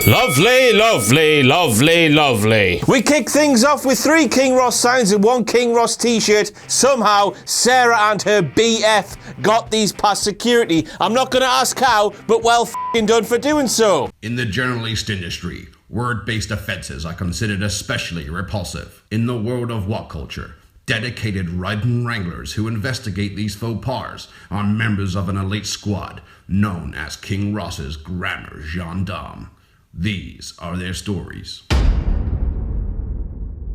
Lovely, lovely, lovely, lovely. We kick things off with 3 King Ross signs and 1 King Ross t-shirt. Somehow, Sarah and her BF got these past security. I'm not going to ask how, but well f***ing done for doing so. In the journalist industry, word-based offences are considered especially repulsive. In the world of WhatCulture, dedicated riding wranglers who investigate these faux pas are members of an elite squad known as King Ross's grammar gendarme. These are their stories.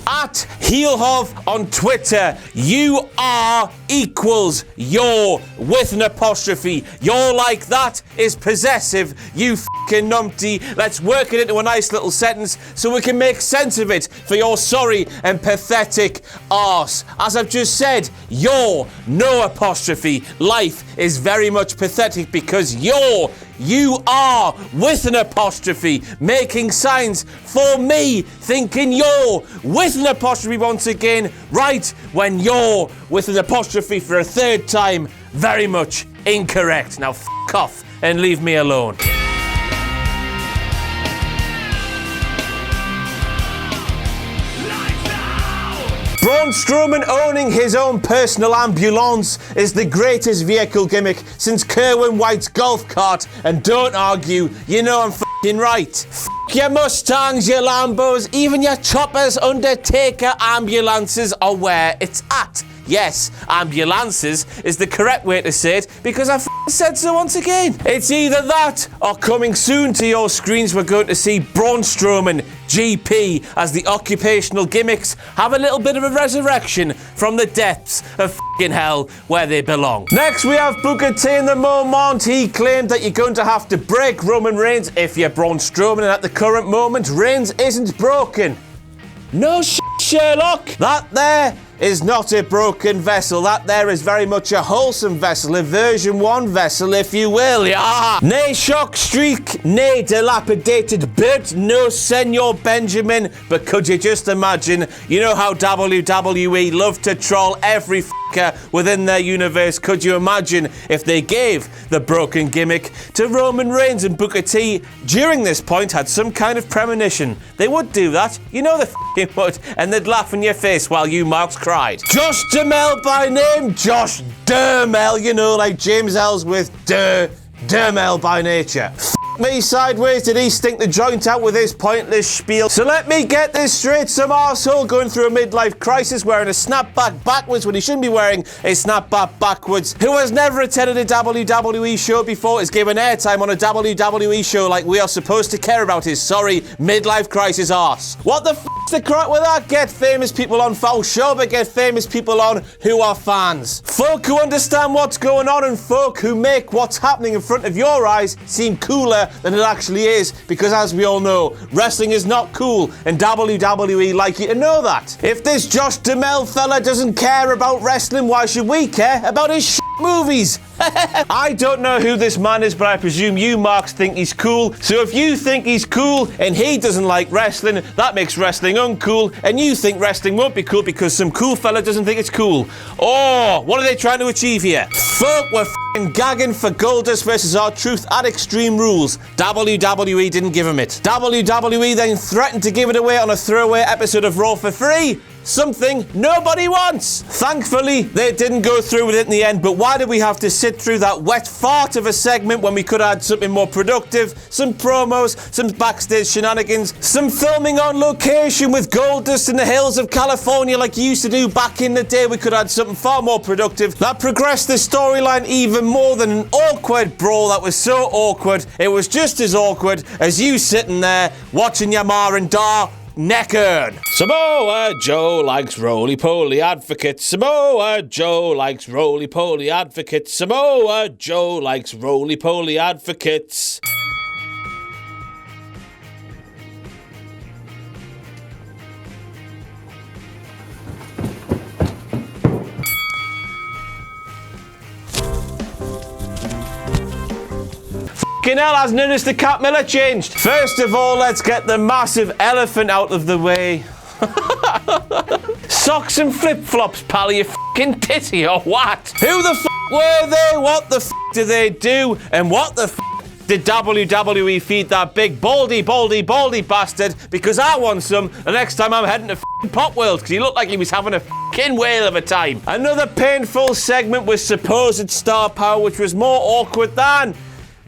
At Heelhov on Twitter, you are equals your with an apostrophe. Your like that is possessive, you f***ing numpty. Let's work it into a nice little sentence so we can make sense of it for your sorry and pathetic arse. As I've just said, your, no apostrophe. Life is very much pathetic because you are with an apostrophe, making signs for me, thinking you're with an apostrophe once again, right when you're with an apostrophe for a 3rd time. Very much incorrect. Now f*** off and leave me alone. Braun Strowman owning his own personal ambulance is the greatest vehicle gimmick since Kerwin White's golf cart, and don't argue, you know I'm f***ing right. F*** your Mustangs, your Lambos, even your choppers, Undertaker ambulances are where it's at. Yes, ambulances is the correct way to say it because I said so once again. It's either that or coming soon to your screens we're going to see Braun Strowman, GP, as the occupational gimmicks have a little bit of a resurrection from the depths of hell where they belong. Next we have Booker T in the moment. He claimed that you're going to have to break Roman Reigns if you're Braun Strowman, and at the current moment Reigns isn't broken. No Sherlock. That there is not a broken vessel. That there is very much a wholesome vessel, a version 1 vessel, if you will. Yeah. Nay shock streak, nay dilapidated bit, no Senor Benjamin. But could you just imagine, you know how WWE love to troll every f***er within their universe. Could you imagine if they gave the broken gimmick to Roman Reigns and Booker T during this point had some kind of premonition? They would do that. You know they f***ing would. And they'd laugh in your face while you marks cried. Josh Duhamel by name, Josh Duhamel, you know, like James Ellsworth, Duhamel by nature. Me sideways, did he stink the joint out with his pointless spiel? So let me get this straight. Some arsehole going through a midlife crisis wearing a snapback backwards when he shouldn't be wearing a snapback backwards, who has never attended a WWE show before, is given airtime on a WWE show like we are supposed to care about his sorry midlife crisis arse. What the f***'s the crack with that? Get famous people on foul show, but get famous people on who are fans. Folk who understand what's going on and folk who make what's happening in front of your eyes seem cooler than it actually is, because as we all know, wrestling is not cool, and WWE like you to know that. If this Josh Duhamel fella doesn't care about wrestling, why should we care about his shit movies? I don't know who this man is, but I presume you marks think he's cool. So if you think he's cool and he doesn't like wrestling, that makes wrestling uncool, and you think wrestling won't be cool because some cool fella doesn't think it's cool. Oh, what are they trying to achieve here? Folk were f***ing gagging for Goldust versus R-Truth at Extreme Rules. WWE didn't give him it. WWE then threatened to give it away on a throwaway episode of Raw for free. Something nobody wants. Thankfully, they didn't go through with it in the end, but why did we have to sit through that wet fart of a segment when we could have had something more productive? Some promos, some backstage shenanigans, some filming on location with Goldust in the hills of California like you used to do back in the day. We could have had something far more productive that progressed the storyline even more than an awkward brawl that was so awkward. It was just as awkward as you sitting there watching your ma and da necked. Samoa Joe likes roly-poly advocates. Samoa Joe likes roly-poly advocates. Samoa Joe likes roly-poly advocates. Fucking hell, has noticed the Cat Miller changed? First of all, let's get the massive elephant out of the way. Socks and flip-flops, pal, you fucking titty or what? Who the f*** were they? What the f*** do they do? And what the f*** did WWE feed that big baldy bastard? Because I want some the next time I'm heading to Pop World, because he looked like he was having a whale of a time. Another painful segment with supposed star power, which was more awkward than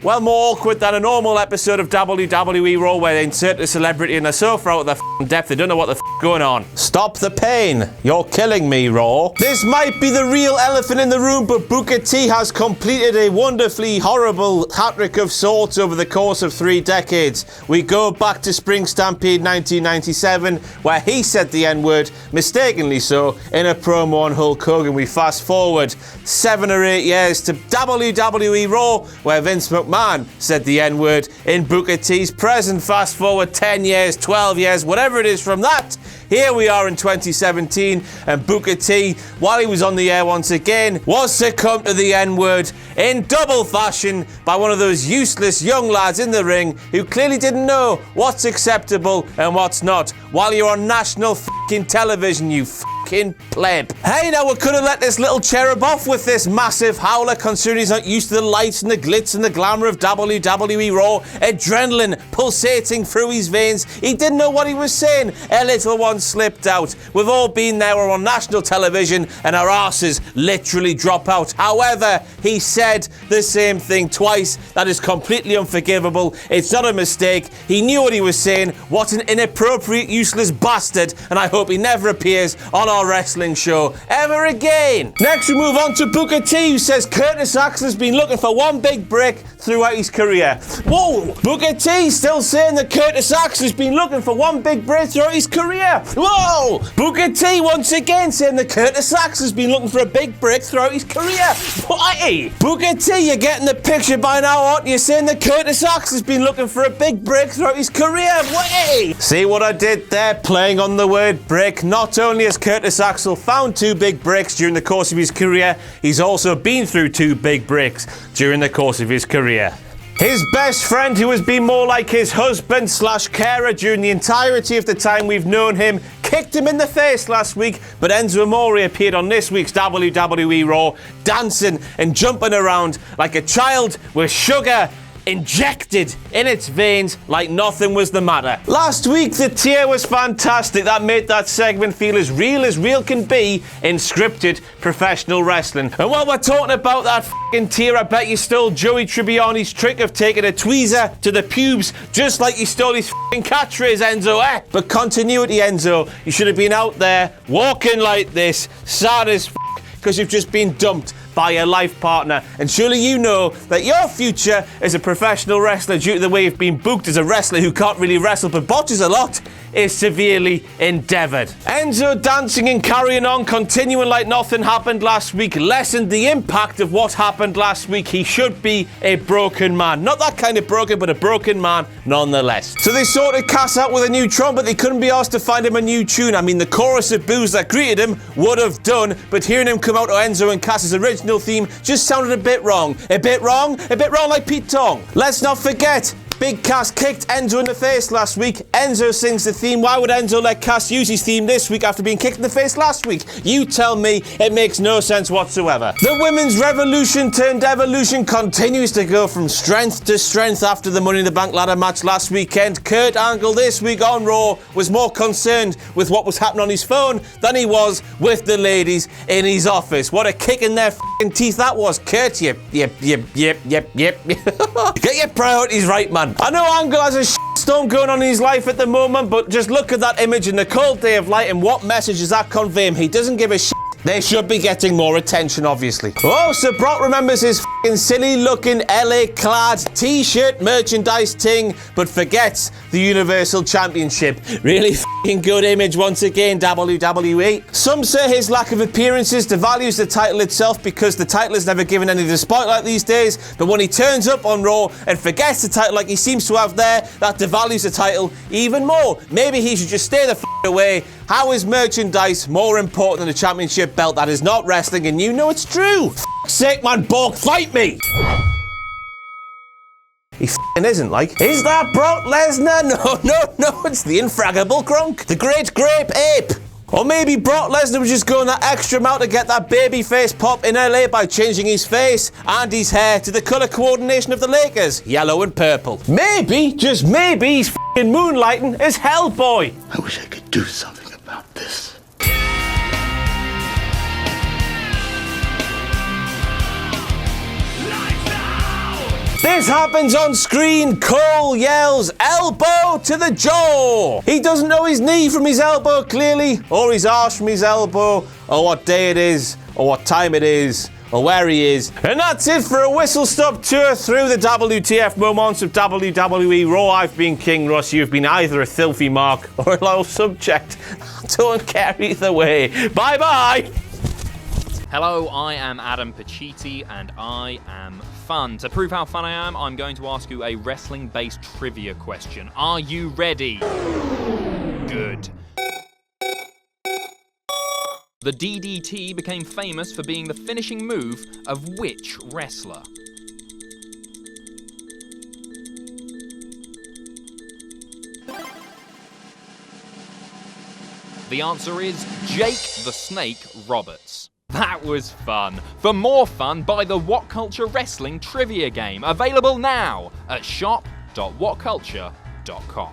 a normal episode of WWE RAW where they insert a celebrity in a sofa out of their depth. They don't know what the going on. Stop the pain. You're killing me, Raw. This might be the real elephant in the room, but Booker T has completed a wonderfully horrible hat-trick of sorts over the course of 3 decades. We go back to Spring Stampede 1997, where he said the N-word, mistakenly so, in a promo on Hulk Hogan. We fast forward 7 or 8 years to WWE RAW, where Vince McMahon said the N-word in Booker T's present. Fast forward 10 years, 12 years, whatever it is from that. Here we are in 2017, and Booker T, while he was on the air once again, was succumbed to the N-word in double fashion by one of those useless young lads in the ring who clearly didn't know what's acceptable and what's not, while you're on national television, you pleb. Hey, now we could have let this little cherub off with this massive howler, considering he's not used to the lights and the glitz and the glamour of WWE RAW. Adrenaline pulsating through his veins. He didn't know what he was saying. A little one slipped out. We've all been there. We're on national television and our asses literally drop out. However, he said the same thing twice. That is completely unforgivable. It's not a mistake. He knew what he was saying. What an inappropriate, useless bastard, and I hope he never appears on our wrestling show ever again. Next we move on to Booker T, who says Curtis Axel has been looking for one big break throughout his career. Whoa! Booker T still saying that Curtis Axel has been looking for one big break throughout his career. Whoa! Booker T once again saying that Curtis Axel has been looking for a big break throughout his career. Why? Booker T, you're getting the picture by now, aren't you? Saying that Curtis Axel has been looking for a big break throughout his career. Why? See what I did there? Playing on the word break. Not only has Curtis Axel found 2 big breaks during the course of his career, he's also been through 2 big breaks during the course of his career. His best friend, who has been more like his husband / carer during the entirety of the time we've known him, kicked him in the face last week, but Enzo Amore appeared on this week's WWE RAW, dancing and jumping around like a child with sugar injected in its veins like nothing was the matter. Last week, the tear was fantastic. That made that segment feel as real can be in scripted professional wrestling. And while we're talking about that tear, I bet you stole Joey Tribbiani's trick of taking a tweezer to the pubes, just like you stole his catchphrase, Enzo, eh? But continuity, Enzo. You should have been out there walking like this, sad as because you've just been dumped by your life partner. And surely you know that your future as a professional wrestler, due to the way you've been booked as a wrestler who can't really wrestle but botches a lot, is severely endeavoured. Enzo dancing and carrying on, continuing like nothing happened last week, lessened the impact of what happened last week. He should be a broken man. Not that kind of broken, but a broken man nonetheless. So they sorted Cass out with a new trumpet. They couldn't be asked to find him a new tune. I mean, the chorus of boos that greeted him would have done, but hearing him come out to Enzo and Cass's original theme just sounded a bit wrong. A bit wrong like Pete Tong. Let's not forget, Big Cass kicked Enzo in the face last week. Enzo sings the theme. Why would Enzo let Cass use his theme this week after being kicked in the face last week? You tell me. It makes no sense whatsoever. The women's revolution turned evolution continues to go from strength to strength after the Money in the Bank ladder match last weekend. Kurt Angle this week on Raw was more concerned with what was happening on his phone than he was with the ladies in his office. What a kick in their teeth that was. Kurt, yep. Get your priorities right, man. I know Angle has a storm going on in his life at the moment, but just look at that image in the cold day of light and what message does that convey him? He doesn't give a shit. They should be getting more attention, obviously. Oh, so Brock remembers his silly-looking LA-clad T-shirt merchandise ting, but forgets the Universal Championship. Really good image once again, WWE. Some say his lack of appearances devalues the title itself because the title is never given any of the spotlight these days, but when he turns up on Raw and forgets the title like he seems to have there, that devalues the title even more. Maybe he should just stay the away. How is merchandise more important than a championship belt? That is not wrestling, and you know it's true. Sake, man, Borg, fight me! He isn't, like. Is that Brock Lesnar? No, it's the infraggable Gronk. The great grape ape. Or maybe Brock Lesnar was just going that extra mile to get that babyface pop in LA by changing his face and his hair to the colour coordination of the Lakers, yellow and purple. Maybe, just maybe, he's f***ing moonlighting as Hellboy. I wish I could do something about this. This happens on screen. Cole yells, elbow to the jaw. He doesn't know his knee from his elbow, clearly, or his arse from his elbow, or what day it is, or what time it is, or where he is. And that's it for a whistle-stop tour through the WTF moments of WWE RAW. I've been King Russ. You've been either a filthy mark or a loyal subject. Don't care either way. Bye-bye. Hello, I am Adam Pacitti, and I am fun. To prove how fun I am, I'm going to ask you a wrestling-based trivia question. Are you ready? Good. The DDT became famous for being the finishing move of which wrestler? The answer is Jake the Snake Roberts. That was fun. For more fun, buy the WhatCulture Wrestling Trivia Game, available now at shop.whatculture.com.